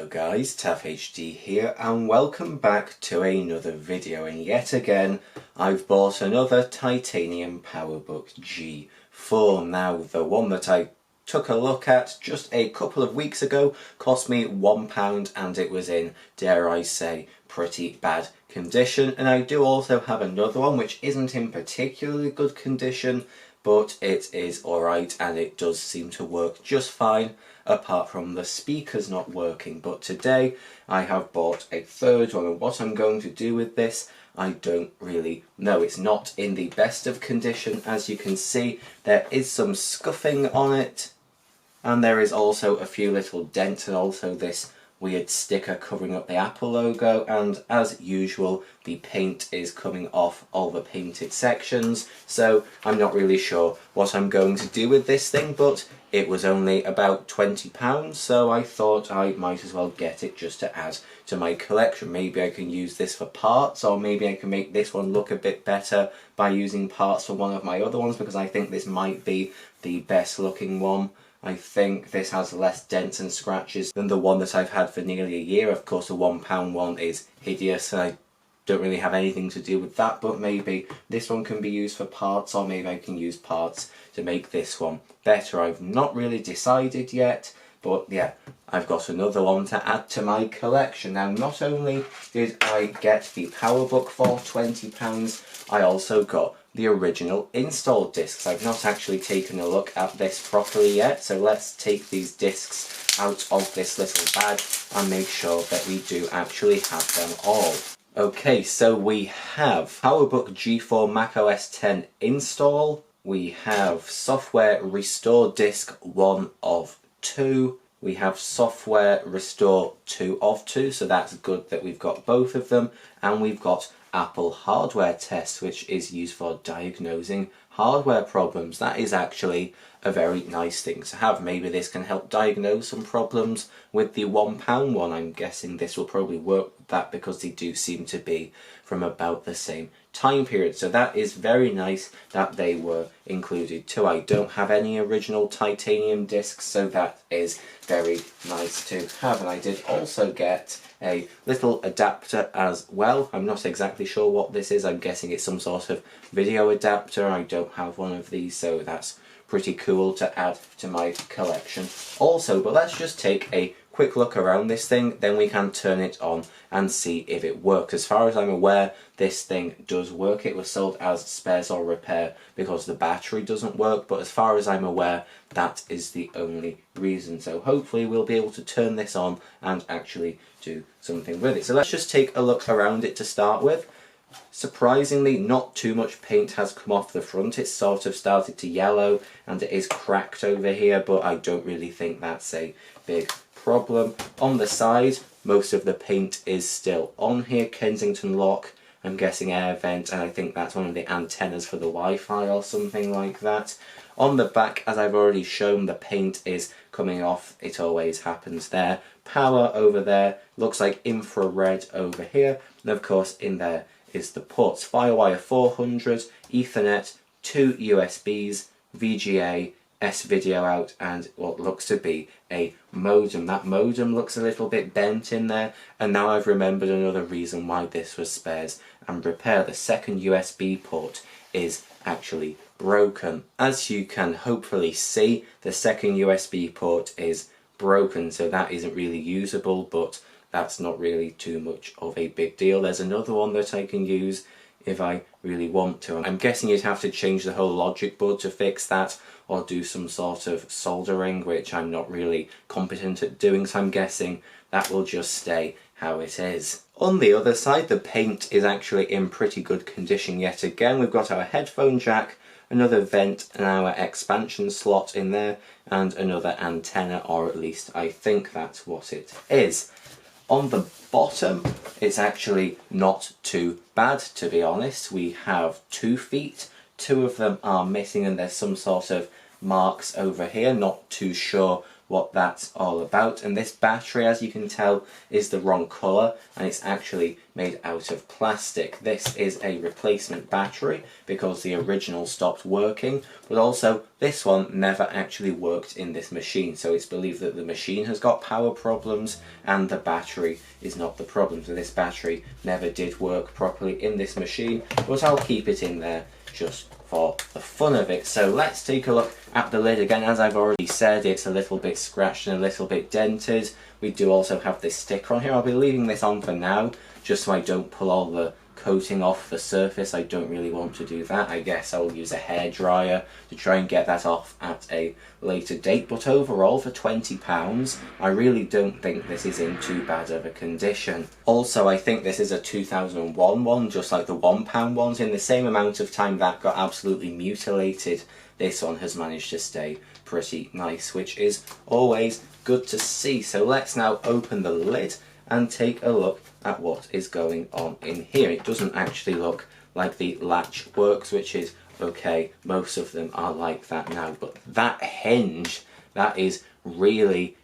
Hello guys, TAFHD here and welcome back to another video, and yet again I've bought another Titanium PowerBook G4. Now the one that I took a look at just a couple of weeks ago cost me £1 and it was in, dare I say, pretty bad condition. And I do also have another one which isn't in particularly good condition, but it is alright and it does seem to work just fine, apart from the speakers not working. But today I have bought a third one, and what I'm going to do with this I don't really know. It's not in the best of condition. As you can see, there is some scuffing on it, and there is also a few little dents, and also this weird sticker covering up the Apple logo, and as usual the paint is coming off all the painted sections, so I'm not really sure what I'm going to do with this thing, but it was only about £20, so I thought I might as well get it just to add to my collection. Maybe I can use this for parts, or maybe I can make this one look a bit better by using parts from one of my other ones, because I think this might be the best looking one. I think this has less dents and scratches than the one that I've had for nearly a year. Of course, the £1 one is hideous, and I don't really have anything to do with that, but maybe this one can be used for parts, or maybe I can use parts to make this one better. I've not really decided yet, but yeah, I've got another one to add to my collection. Now, not only did I get the PowerBook for £20, I also got the original install discs. I've not actually taken a look at this properly yet, so let's take these discs out of this little bag and make sure that we do actually have them all. Okay, so we have PowerBook G4 macOS 10 install, we have software restore disk 1 of 2, we have software restore 2 of 2, so that's good that we've got both of them, and we've got Apple hardware test, which is used for diagnosing hardware problems. That is actually a very nice thing to have. Maybe this can help diagnose some problems with the £1 one. I'm guessing this will probably work with that, because they do seem to be from about the same time period. So that is very nice that they were included too. I don't have any original titanium discs, so that is very nice to have. And I did also get a little adapter as well. I'm not exactly sure what this is. I'm guessing it's some sort of video adapter. I don't have one of these, so that's pretty cool to add to my collection also. But let's just take a quick look around this thing, then we can turn it on and see if it works. As far as I'm aware, this thing does work. It was sold as spares or repair because the battery doesn't work, but as far as I'm aware, that is the only reason. So hopefully we'll be able to turn this on and actually do something with it. So let's just take a look around it to start with. Surprisingly, not too much paint has come off the front. It's sort of started to yellow and it is cracked over here, but I don't really think that's a big problem. On the side, most of the paint is still on here. Kensington lock, I'm guessing air vent, and I think that's one of the antennas for the Wi-Fi or something like that. On the back, as I've already shown, the paint is coming off. It always happens there. Power over there, looks like infrared over here, and of course in there is the ports. Firewire 400, Ethernet, 2 USBs, VGA, S-video out, and what looks to be a modem. That modem looks a little bit bent in there, and now I've remembered another reason why this was spares and repair. The second USB port is actually broken. As you can hopefully see, the second USB port is broken, so that isn't really usable, but that's not really too much of a big deal. There's another one that I can use if I really want to. I'm guessing you'd have to change the whole logic board to fix that, or do some sort of soldering, which I'm not really competent at doing, so I'm guessing that will just stay how it is. On the other side, the paint is actually in pretty good condition yet again. We've got our headphone jack, another vent and our expansion slot in there, and another antenna, or at least I think that's what it is. On the bottom, it's actually not too bad, to be honest. We have 2 feet, 2 of them are missing, and there's some sort of marks over here. Not too sure what that's all about. And this battery, as you can tell, is the wrong colour, and it's actually made out of plastic. This is a replacement battery because the original stopped working, but also this one never actually worked in this machine, so it's believed that the machine has got power problems and the battery is not the problem. So this battery never did work properly in this machine, but I'll keep it in there just for the fun of it. So let's take a look at the lid again. As I've already said, it's a little bit scratched and a little bit dented. We do also have this sticker on here. I'll be leaving this on for now, just so I don't pull all the coating off the surface. I don't really want to do that. I guess I'll use a hairdryer to try and get that off at a later date, but overall for £20 I really don't think this is in too bad of a condition. Also, I think this is a 2001 one, just like the £1 ones. In the same amount of time that got absolutely mutilated, this one has managed to stay pretty nice, which is always good to see. So let's now open the lid and take a look at what is going on in here. It doesn't actually look like the latch works, which is okay. Most of them are like that now, but that hinge, that is really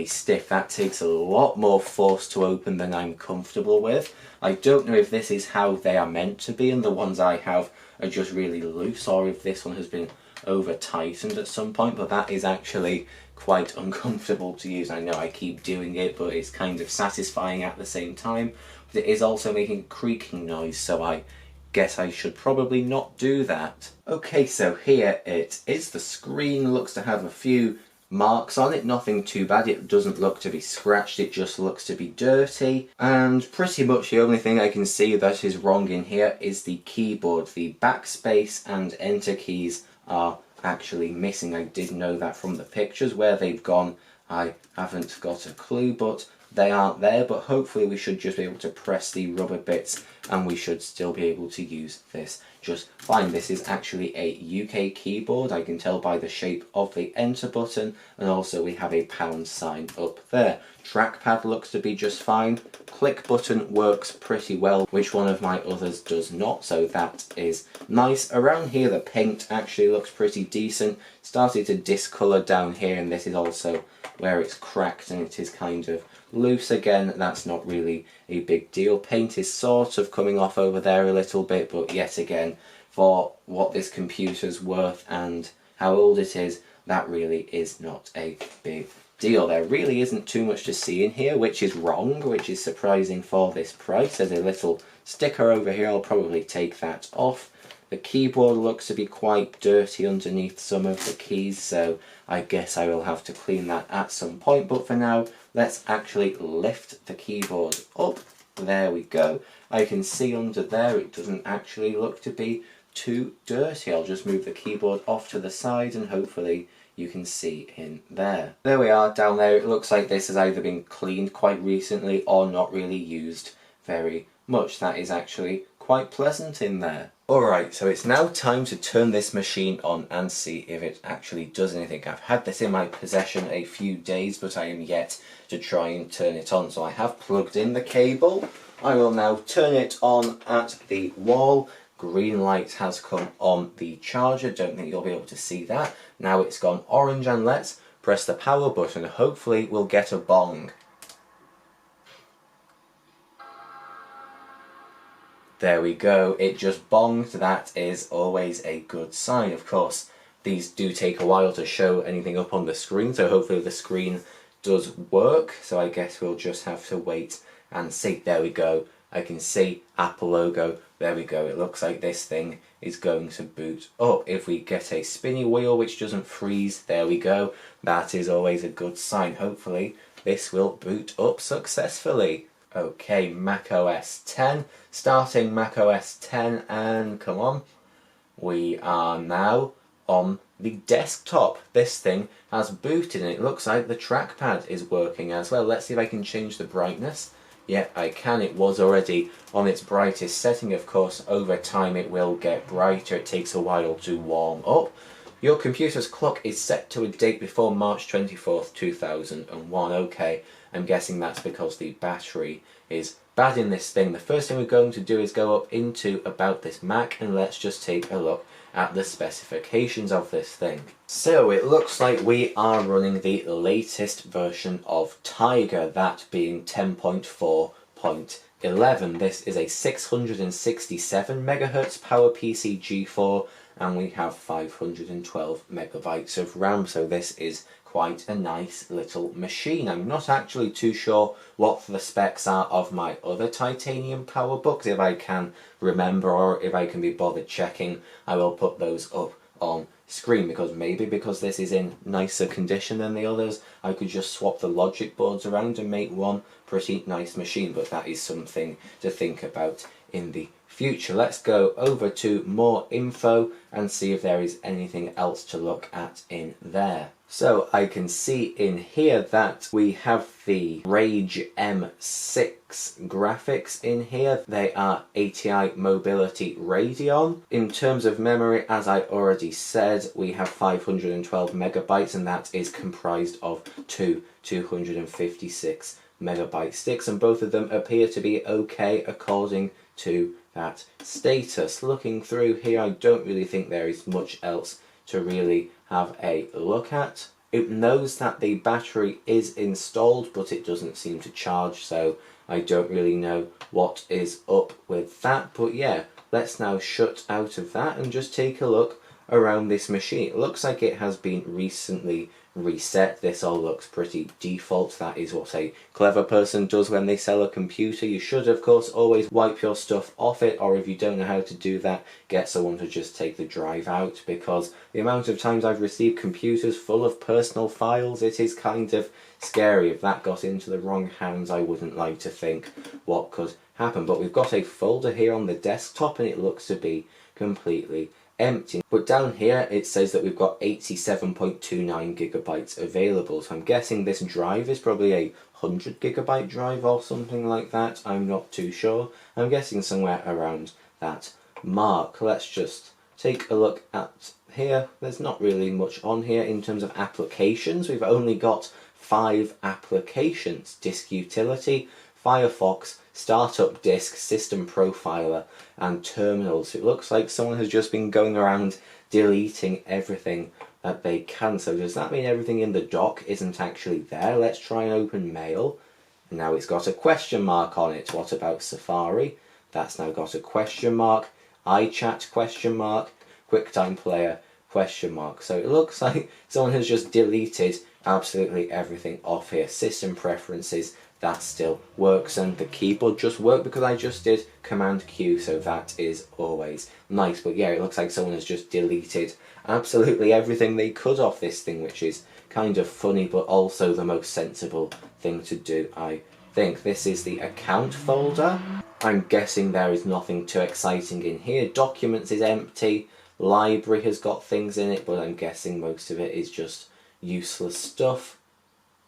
stiff. That takes a lot more force to open than I'm comfortable with. I don't know if this is how they are meant to be and the ones I have are just really loose, or if this one has been over tightened at some point, but that is actually quite uncomfortable to use. I know I keep doing it, but it's kind of satisfying at the same time. But it is also making a creaking noise, so I guess I should probably not do that. Okay, so here it is. The screen looks to have a few marks on it, nothing too bad. It doesn't look to be scratched, it just looks to be dirty. And pretty much the only thing I can see that is wrong in here is the keyboard. The backspace and enter keys are actually missing. I did know that from the pictures. Where they've gone, I haven't got a clue, but they aren't there. But hopefully we should just be able to press the rubber bits and we should still be able to use this just fine. This is actually a UK keyboard, I can tell by the shape of the enter button, and also we have a pound sign up there. Trackpad looks to be just fine. Click button works pretty well, which one of my others does not, so that is nice. Around here the paint actually looks pretty decent. Started to discolour down here, and this is also where it's cracked and it is kind of loose again. That's not really a big deal. Paint is sort of coming off over there a little bit, but yet again, for what this computer's worth and how old it is, that really is not a big deal. There really isn't too much to see in here, which is wrong, which is surprising for this price. There's a little sticker over here, I'll probably take that off. The keyboard looks to be quite dirty underneath some of the keys, so I guess I will have to clean that at some point. But for now, let's actually lift the keyboard up. There we go. I can see under there it doesn't actually look to be too dirty. I'll just move the keyboard off to the side and hopefully you can see in there. There we are down there. It looks like this has either been cleaned quite recently or not really used very much. That is actually quite pleasant in there. Alright, so it's now time to turn this machine on and see if it actually does anything. I've had this in my possession a few days, but I am yet to try and turn it on. So I have plugged in the cable. I will now turn it on at the wall. Green light has come on the charger. Don't think you'll be able to see that. Now it's gone orange, and let's press the power button. Hopefully we'll get a bong. There we go, it just bonged. That is always a good sign. Of course, these do take a while to show anything up on the screen, so hopefully the screen does work. So I guess we'll just have to wait and see. There we go, I can see Apple logo. There we go, it looks like this thing is going to boot up. If we get a spinny wheel which doesn't freeze, there we go, that is always a good sign. Hopefully this will boot up successfully. Okay, Mac OS 10, starting Mac OS 10, and come on, we are now on the desktop. This thing has booted and it looks like the trackpad is working as well. Let's see if I can change the brightness. Yeah, I can. It was already on its brightest setting. Of course, over time it will get brighter. It takes a while to warm up. Your computer's clock is set to a date before March 24th, 2001. Okay, I'm guessing that's because the battery is bad in this thing. The first thing we're going to do is go up into About This Mac, and let's just take a look at the specifications of this thing. So it looks like we are running the latest version of Tiger, that being 10.4.11. This is a 667 MHz PowerPC G4, and we have 512 megabytes of RAM, so this is quite a nice little machine. I'm not actually too sure what the specs are of my other Titanium PowerBooks. If I can remember, or if I can be bothered checking, I will put those up on screen, because this is in nicer condition than the others, I could just swap the logic boards around and make one pretty nice machine, but that is something to think about in the future. Let's go over to more info and see if there is anything else to look at in there. So I can see in here that we have the Rage M6 graphics in here. They are ATI Mobility Radeon. In terms of memory, as I already said, we have 512 megabytes, and that is comprised of two 256 megabyte sticks, and both of them appear to be okay according to that status. Looking through here, I don't really think there is much else to really have a look at. It knows that the battery is installed, but it doesn't seem to charge, so I don't really know what is up with that. But yeah, let's now shut out of that and just take a look around this machine. It looks like it has been recently reset. This all looks pretty default. That is what a clever person does when they sell a computer. You should of course always wipe your stuff off it, or if you don't know how to do that, get someone to just take the drive out, because the amount of times I've received computers full of personal files, it is kind of scary. If that got into the wrong hands, I wouldn't like to think what could happen. But we've got a folder here on the desktop, and it looks to be completely empty. But down here it says that we've got 87.29 gigabytes available, so I'm guessing this drive is probably a 100 gigabyte drive or something like that. I'm not too sure. I'm guessing somewhere around that mark. Let's just take a look at here. There's not really much on here in terms of applications. We've only got 5 applications: Disk Utility, Firefox, Startup Disk, System Profiler, and Terminals. It looks like someone has just been going around deleting everything that they can. So does that mean everything in the dock isn't actually there? Let's try and open Mail. Now it's got a question mark on it. What about Safari? That's now got a question mark. iChat question mark. QuickTime Player question mark. So it looks like someone has just deleted absolutely everything off here. System Preferences, that still works, and the keyboard just worked because I just did Command Q, so that is always nice. But yeah, it looks like someone has just deleted absolutely everything they could off this thing, which is kind of funny, but also the most sensible thing to do, I think. This is the account folder. I'm guessing there is nothing too exciting in here. Documents is empty. Library has got things in it, but I'm guessing most of it is just useless stuff.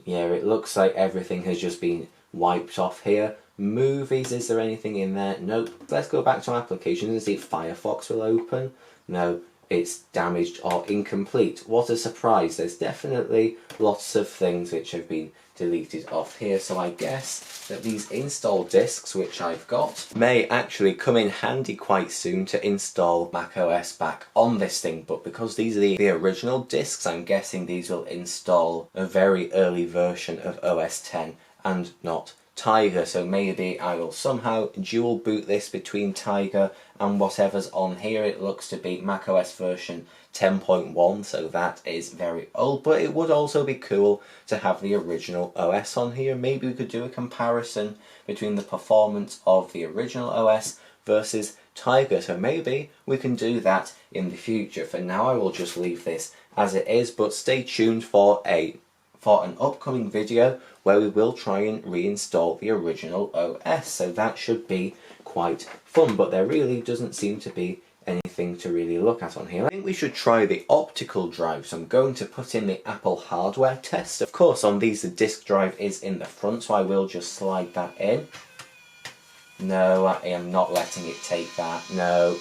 Yeah, it looks like everything has just been wiped off here. Movies, is there anything in there? Nope. Let's go back to applications and see if Firefox will open. No, it's damaged or incomplete. What a surprise. There's definitely lots of things which have been deleted off here, so I guess that these install disks, which I've got, may actually come in handy quite soon to install macOS back on this thing. But because these are the original disks, I'm guessing these will install a very early version of OS X and not Tiger, so maybe I will somehow dual boot this between Tiger and whatever's on here. It looks to be macOS version 10.1, so that is very old, but it would also be cool to have the original OS on here. Maybe we could do a comparison between the performance of the original OS versus Tiger, so maybe we can do that in the future. For now I will just leave this as it is, but stay tuned for an upcoming video where we will try and reinstall the original OS, so that should be quite fun. But there really doesn't seem to be anything to really look at on here. I think we should try the optical drive, so I'm going to put in the Apple hardware test. Of course on these the disk drive is in the front, so I will just slide that in. No, I am not letting it take that. No.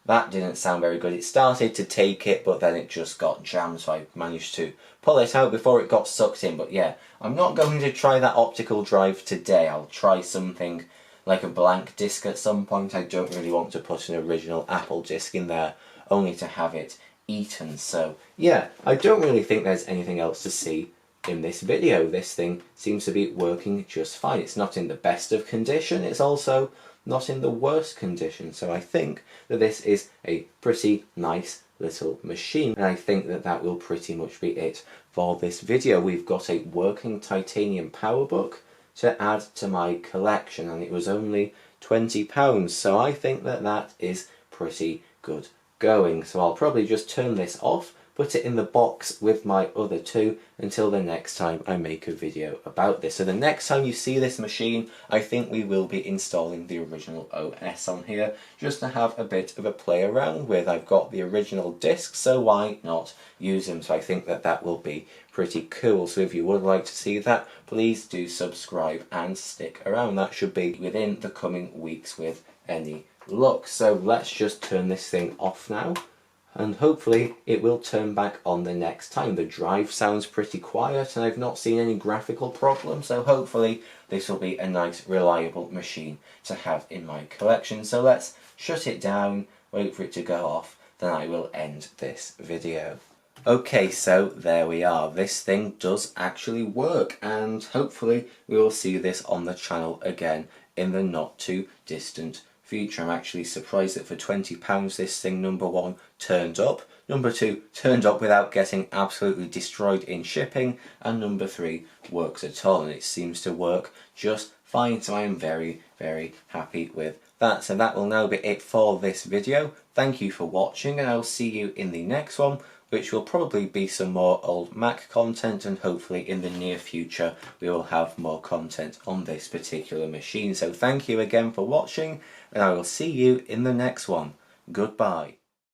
That didn't sound very good. It started to take it, but then it just got jammed, so I managed to pull it out before it got sucked in. But yeah, I'm not going to try that optical drive today. I'll try something like a blank disc at some point. I don't really want to put an original Apple disc in there only to have it eaten. So yeah, I don't really think there's anything else to see in this video. This thing seems to be working just fine. It's not in the best of condition, it's also not in the worst condition, so I think that this is a pretty nice little machine, and I think that that will pretty much be it for this video. We've got a working Titanium PowerBook to add to my collection, and it was only £20, so I think that that is pretty good going. So I'll probably just turn this off, put it in the box with my other two until the next time I make a video about this. So the next time you see this machine, I think we will be installing the original OS on here, just to have a bit of a play around with. I've got the original discs, so why not use them? So I think that that will be pretty cool. So if you would like to see that, please do subscribe and stick around. That should be within the coming weeks with any luck. So let's just turn this thing off now, and hopefully it will turn back on the next time. The drive sounds pretty quiet and I've not seen any graphical problems, so hopefully this will be a nice reliable machine to have in my collection. So let's shut it down, wait for it to go off, then I will end this video. Okay, so there we are. This thing does actually work, and hopefully we will see this on the channel again in the not too distant future. I'm actually surprised that for £20 this thing, number one, turned up, number two, turned up without getting absolutely destroyed in shipping, and number three, works at all, and it seems to work just fine. So I am very, very happy with that. So that will now be it for this video. Thank you for watching, and I'll see you in the next one, which will probably be some more old Mac content, and hopefully in the near future we will have more content on this particular machine. So thank you again for watching, and I will see you in the next one. Goodbye.